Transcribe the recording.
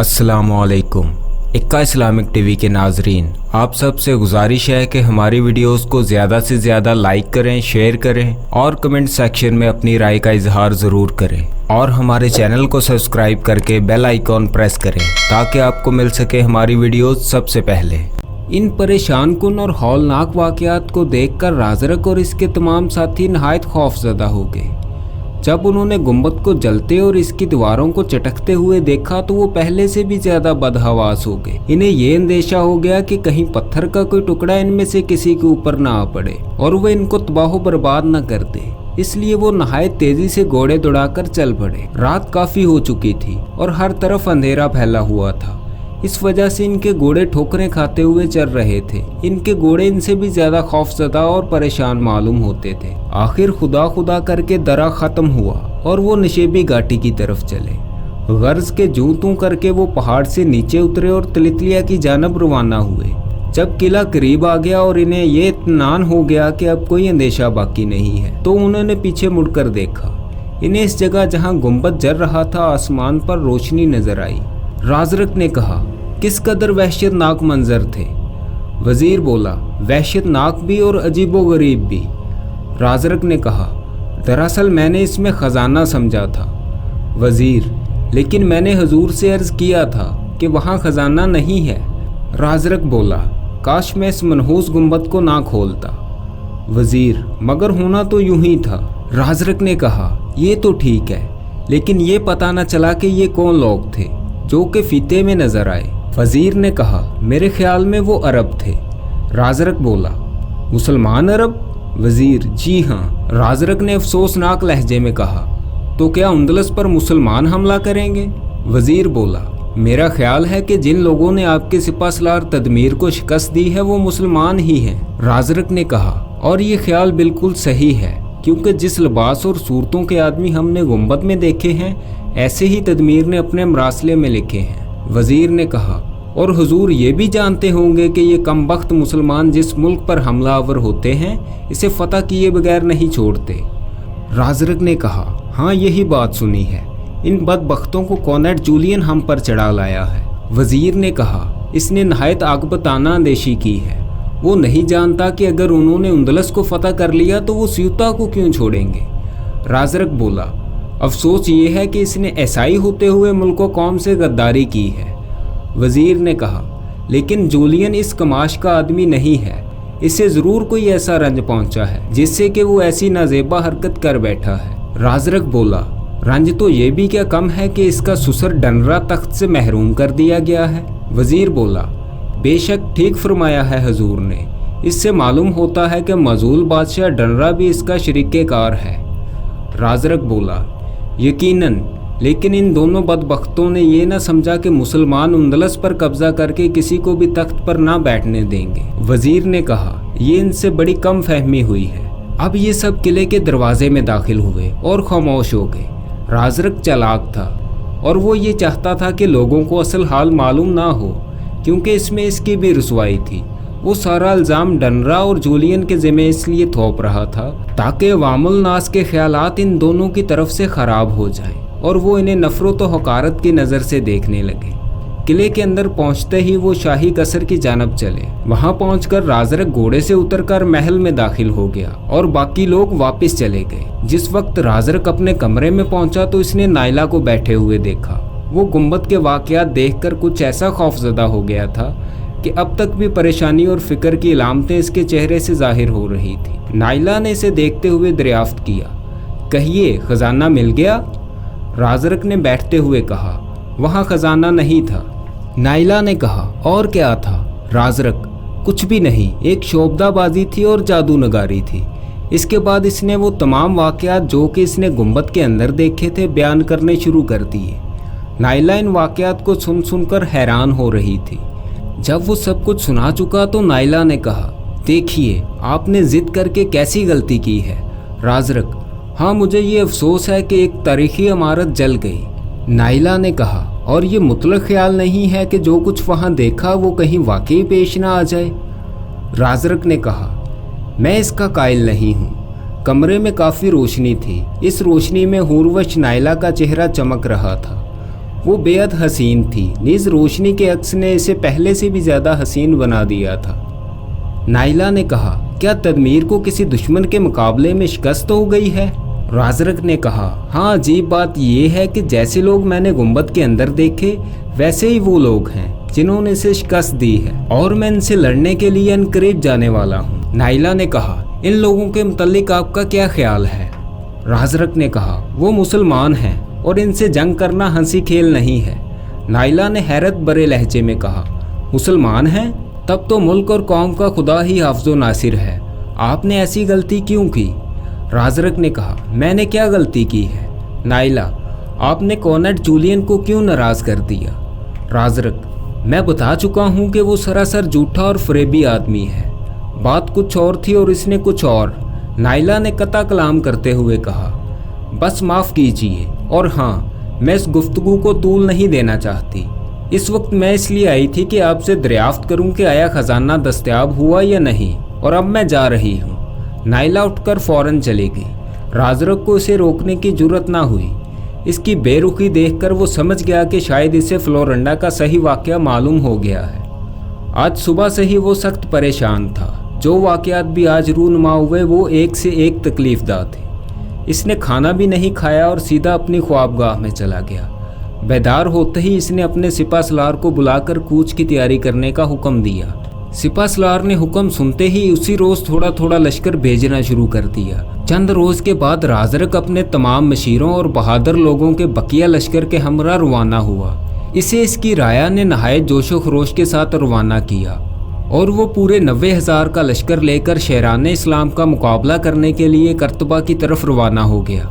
अस्सलामुअलैकुम। इक्का Islamic TV के नाजरीन, आप सब से गुजारिश है कि हमारी वीडियोस को ज़्यादा से ज़्यादा लाइक करें, शेयर करें और कमेंट सेक्शन में अपनी राय का इजहार ज़रूर करें और हमारे चैनल को सब्सक्राइब करके बेल आइकॉन प्रेस करें ताकि आपको मिल सके हमारी वीडियोस सबसे पहले। इन परेशान कुन और हौलनाक वाक़यात को देखकर राजरक और इसके तमाम साथी नहायत खौफजदा हो गए। जब उन्होंने गुंबद को जलते और इसकी दीवारों को चटकते हुए देखा तो वो पहले से भी ज्यादा बदहवास हो गए। इन्हें ये अंदेशा हो गया कि कहीं पत्थर का कोई टुकड़ा इनमें से किसी के ऊपर ना आ पड़े और वह इनको तबाह बर्बाद न कर दे। इसलिए वो नहायत तेजी से घोड़े दौड़ाकर चल पड़े। रात काफी हो चुकी थी और हर तरफ अंधेरा फैला हुआ था। इस वजह से इनके घोड़े ठोकरें खाते हुए चल रहे थे। इनके घोड़े इनसे भी ज्यादा खौफजदा और परेशान मालूम होते थे। आखिर खुदा खुदा करके दरा खत्म हुआ और वो नशेबी घाटी की तरफ चले। गर्ज के जूं तू करके वो पहाड़ से नीचे उतरे और तिलितलिया की जानब रवाना हुए। जब किला करीब आ गया और इन्हें ये इत्मीनान हो गया कि अब कोई अंदेशा बाकी नहीं है तो उन्होंने पीछे मुड़कर देखा। इन्हें इस जगह जहाँ गुंबद जल रहा था आसमान पर रोशनी नजर आई। राजरक ने कहा, किस कदर वहशतनाक मंजर थे। वजीर बोला, वहशतनाक भी और अजीबोगरीब भी। राजरक ने कहा, दरअसल मैंने इसमें खजाना समझा था। वजीर, लेकिन मैंने हुजूर से अर्ज किया था कि वहाँ खजाना नहीं है। राजरक बोला, काश मैं इस मनहूस गुंबद को ना खोलता। वजीर, मगर होना तो यूं ही था। राजरक ने कहा, ये तो ठीक है, लेकिन ये पता न चला कि ये कौन लोग थे जो कि फीते में नजर आए। वजीर ने कहा, मेरे ख्याल में वो अरब थे। राजरक बोला, मुसलमान अरब? वजीर, जी हाँ। राजरक ने अफसोसनाक लहजे में कहा, तो क्या उंदलस पर मुसलमान हमला करेंगे? वजीर बोला, मेरा ख्याल है कि जिन लोगों ने आपके सिपहसालार तदमीर को शिकस्त दी है वो मुसलमान ही हैं। राजरक ने कहा, और ये ख्याल बिल्कुल सही है, क्योंकि जिस लिबास और सूरतों के आदमी हमने गुंबद में देखे हैं ऐसे ही तदमीर ने अपने मरासले में लिखे हैं। वजीर ने कहा, और हुजूर ये भी जानते होंगे कि ये कमबख्त मुसलमान जिस मुल्क पर हमलावर होते हैं इसे फतह किए बगैर नहीं छोड़ते। राजरक ने कहा, हाँ यही बात सुनी है। इन बदबख्तों को कॉर्नेट जूलियन हम पर चढ़ा लाया है। वजीर ने कहा, इसने नहायत आकबताना अंदेशी की है। वो नहीं जानता कि अगर उन्होंने उंदलस को फतह कर लिया तो वो स्यूता को क्यों छोड़ेंगे। राजरक बोला, अफसोस ये है कि इसने ईसाई होते हुए मुल्क व कौम से गद्दारी की है। वजीर ने कहा, लेकिन जूलियन इस कमाश का आदमी नहीं है। इसे ज़रूर कोई ऐसा रंज पहुंचा है जिससे कि वो ऐसी नाजेबा हरकत कर बैठा है। राजरक बोला, रंज तो ये भी क्या कम है कि इसका ससुर डनरा तख्त से महरूम कर दिया गया है। वजीर बोला, बेशक ठीक फरमाया है हुजूर ने। इससे मालूम होता है कि मजूल बादशाह डनरा भी इसका शरीके कार है। राजरक बोला, यकीनन, लेकिन इन दोनों बदबख्तों ने ये न समझा कि मुसलमान उंदलस पर कब्जा करके किसी को भी तख्त पर ना बैठने देंगे। वजीर ने कहा, ये इनसे बड़ी कम फहमी हुई है। अब ये सब किले के दरवाजे में दाखिल हुए और खामोश हो गए। राजरक चालाक था और वो ये चाहता था कि लोगों को असल हाल मालूम ना हो, क्योंकि इसमें इसकी भी रुसवाई थी। वो सारा इल्ज़ाम डनरा और जूलियन के ज़िम्मे इसलिए थोप रहा था ताकि अवामुल नास के ख्यालात इन दोनों की तरफ से ख़राब हो जाएं और वो इन्हें नफरत व हकारत की नज़र से देखने लगे। किले के अंदर पहुंचते ही वो शाही कसर की जानब चले। वहां पहुंचकर राजरक घोड़े से उतरकर महल में दाखिल हो गया और बाकी लोग वापस चले गए। जिस वक्त राजरक अपने कमरे में पहुंचा तो इसने नाइला को बैठे हुए देखा। वो गुंबद के वाक़यात देखकर कुछ ऐसा खौफजदा हो गया था कि अब तक भी परेशानी और फिक्र की अलामतें इसके चेहरे से जाहिर हो रही थी। नाइला ने इसे देखते हुए दरियाफ्त किया, कहिए खजाना मिल गया? राजरक ने बैठते हुए कहा, वहाँ खजाना नहीं था। नाइला ने कहा, और क्या था? राजरक, कुछ भी नहीं, एक शोबदाबाजी थी और जादू नगारी थी। इसके बाद इसने वो तमाम वाक़यात जो कि इसने गुंबद के अंदर देखे थे बयान करने शुरू कर दिए। नाइला इन वाक़यात को सुन सुनकर हैरान हो रही थी। जब वो सब कुछ सुना चुका तो नाइला ने कहा, देखिए आपने जिद करके कैसी गलती की है। राजरक, हाँ मुझे ये अफसोस है कि एक तारीखी इमारत जल गई। नाइला ने कहा, और ये मुतलक ख्याल नहीं है कि जो कुछ वहाँ देखा वो कहीं वाकई पेश ना आ जाए। राजरक ने कहा, मैं इसका कायल नहीं हूँ। कमरे में काफ़ी रोशनी थी। इस रोशनी में हुरवश नाइला का चेहरा चमक रहा था वो बेहद हसीन थी, नीज रोशनी के अक्स ने इसे पहले से भी ज़्यादा हसीन बना दिया था। नाइला ने कहा, क्या तदमीर को किसी दुश्मन के मुकाबले में शिकस्त हो गई है? राजरक ने कहा, हाँ, अजीब बात यह है कि जैसे लोग मैंने गुंबद के अंदर देखे वैसे ही वो लोग हैं जिन्होंने इसे शिकस्त दी है, और मैं इनसे लड़ने के लिए अनकरीब जाने वाला हूँ। नाइला ने कहा, इन लोगों के मुतल्लिक आपका क्या ख्याल है? राजरक ने कहा, वो मुसलमान हैं और इनसे जंग करना हंसी खेल नहीं है। नाइला ने हैरत भरे लहजे में कहा, मुसलमान हैं? तब तो मुल्क और कौम का खुदा ही हाफ़िज़ नासिर है। आपने ऐसी गलती क्यों की? राजरक ने कहा, मैंने क्या गलती की है? नाइला, आपने कॉर्नेट जूलियन को क्यों नाराज़ कर दिया? राजरक, मैं बता चुका हूँ कि वो सरासर झूठा और फरेबी आदमी है। बात कुछ और थी और इसने कुछ और। नाइला ने कता कलाम करते हुए कहा, बस माफ़ कीजिए, और हाँ, मैं इस गुफ्तगू को तूल नहीं देना चाहती। इस वक्त मैं इसलिए आई थी कि आपसे दरियाफ्त करूं कि आया खजाना दस्तयाब हुआ या नहीं, और अब मैं जा रही हूं। नाइला उठकर फौरन चली गई। राजरक को इसे रोकने की जुर्रत ना हुई। इसकी बेरुखी देखकर वो समझ गया कि शायद इसे फ्लोरिंडा का सही वाक़या मालूम हो गया है। आज सुबह से ही वो सख्त परेशान था। जो वाक़यात भी आज रूनुमा हुए वो एक से एक तकलीफ़दा थे। इसने खाना भी नहीं खाया और सीधा अपनी ख्वाबगाह में चला गया। बेदार होते ही इसने अपने सिपासलार को बुलाकर कूच की तैयारी करने का हुक्म दिया। सिपासलार ने हुक्म सुनते ही उसी रोज़ थोड़ा थोड़ा लश्कर भेजना शुरू कर दिया। चंद रोज़ के बाद राजरक अपने तमाम मशीरों और बहादुर लोगों के बकिया लश्कर के हमरा रवाना हुआ। इसे इसकी राया ने नहायत जोशो खरोश के साथ रवाना किया और वो पूरे 90,000 का लश्कर लेकर शहरान इस्लाम का मुकाबला करने के लिए करतबा की तरफ रवाना हो गया।